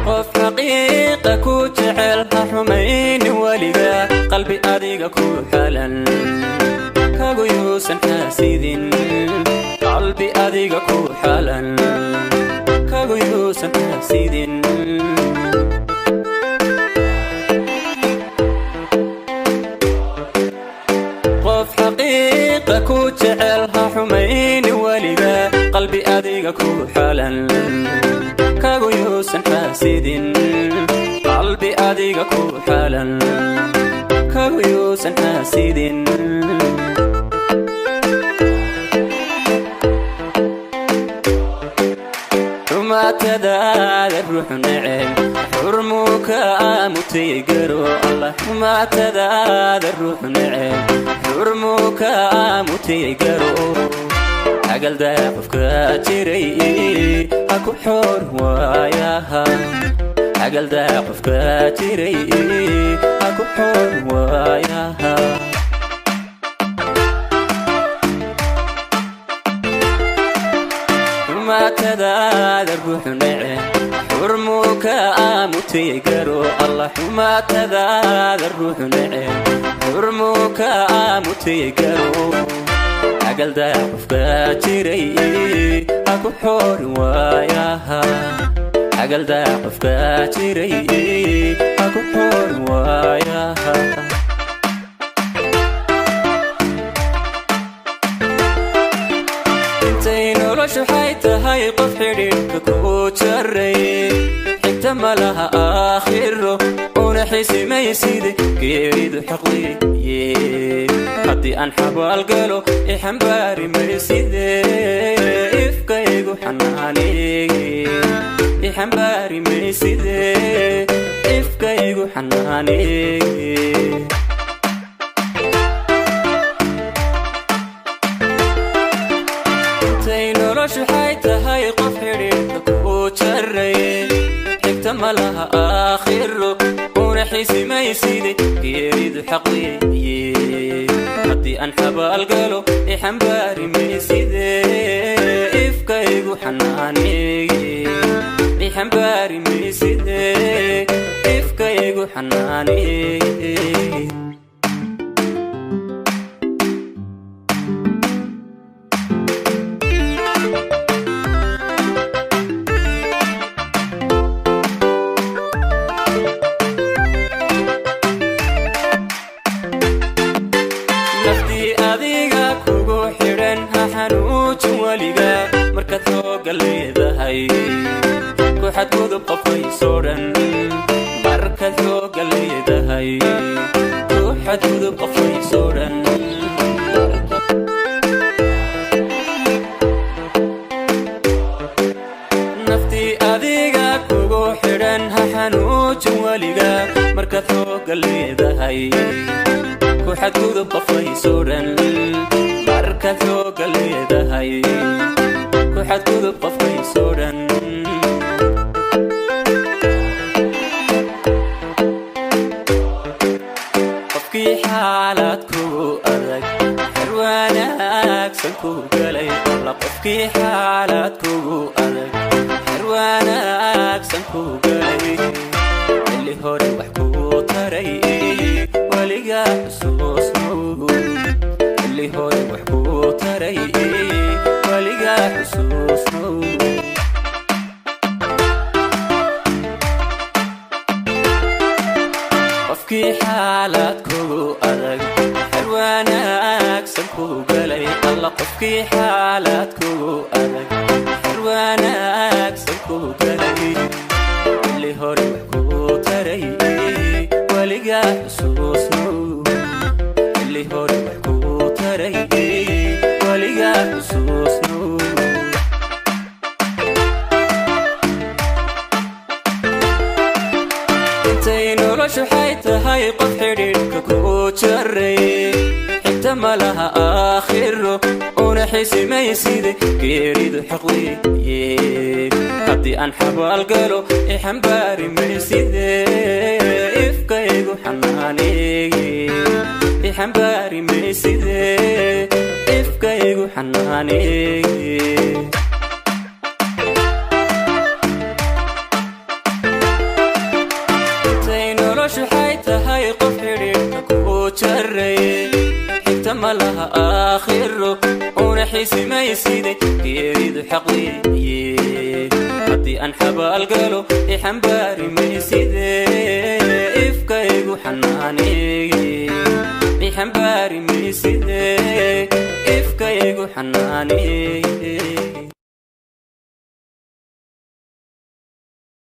qof xaqiiqa ku jecel ha xumayn waliga qalbi adiga ku xalan kagu yuusan xaasidin qalbi adiga ku xalan kagu yuusan xaasidin qof xaqiiqa ku jecel ha xumayn waliga qalbi adiga ku xalan kagu yuusan xaasidin qalbi adiga ku xalan kagu yuusan xaasidin xumaatadaada ruux neceb xurmuka mutaygaru allah xumaatadaada ruux neceb xurmuka mutaygaru agalda qofka jiray ha ku xor waayaha agalda qofka jiray ha ku xor waayaha xumaatadaada ruux neceb xurmuka mutaygaru allah xumaatadaada ruux neceb xurmuka mutaygaru agalda qofka jiray ha ku xor waayaha agalda qofka jiray ha ku xor waayaha intay noloshu waxay tahay qof xidhiidhka ku jaray xigta ma laha aakhiro una xisimayside geeridu xaqliye haddii aan xabaal galo ixambaari mayside ifkaygu xanaaneye ixambaari mayside ifkaygu xanaaneye intay noloshu waxay tahay qof xidhiidhka ku jaray xigta ma laha aakhiro una xisimayside geeridu xaqliye haddii aan xabaal galo ixambaari mayside ifkaygu xanaaneye ixambaari mayside ifkaygu xanaaneye naftii adiga kugu xidhan ha xanuujin waliga markaad hooga leedahay ku xadgudub qofaysoo dhan markaad hooga leedahay ku xadgudub qofaysoo dhan naftii adiga kugu xidhan ha xanuujin waliga markaad hooga leedahay ku xadgudub qofaysoo dhan markaad hooga leedahay ku xadgudub qofaysoo dhan qofkii xaalad kugu adag xer wanaagsan ku galay alla qofkii xaalad kugu adag xer wanaagsan ku galay xilli hore wax ku taray waliga xusuusnow xilli hore wax ku taray waliga xusuusnow qofkii xaalad kugu adag xer wanaagsan ku galay alla qofkii xaalad kugu adag xer wanaagsan ku galay xilli hore wax ku taray waliga xusuusnow xilli hore wax ku taray waliga xusuusnow intay noloshu waxay tahay qof xidhiidhka ku jaray xigta ma laha aakhiro una xisimayside geeridu xaqliye haddii aan xabaal galo ixambaari mayside ifkaygu xanaaneye ixambaari mayside ifkaygu xanaaneye ما لها آخر ونحس ما يسيدي يريد حقوي حتى أنحب القلو يحنباري ما يسيدي إفكايق وحناني يحنباري ما يسيدي إفكايق وحناني